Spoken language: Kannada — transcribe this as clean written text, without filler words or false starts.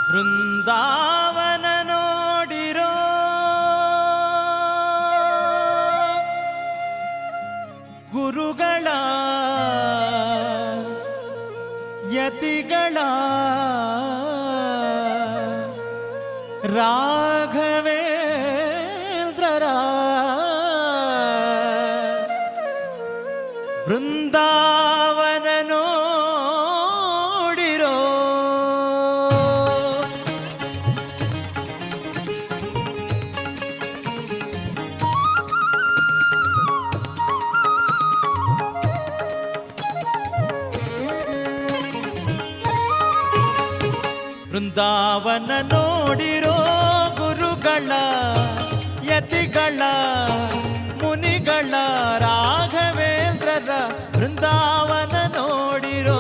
ಬೃಂದಾವನ ನೋಡಿರೋ ಗುರುಗಳ ಯತಿಗಳ ರಾಘವೇಂದ್ರರ ಬೃಂದಾವನ ನೋಡಿರೋ ಬೃಂದಾವನ ನೋಡಿರೋ ಗುರುಗಳ ಯತಿಗಳ ಮುನಿಗಳ ರಾಘವೇಂದ್ರರ ಬೃಂದಾವನ ನೋಡಿರೋ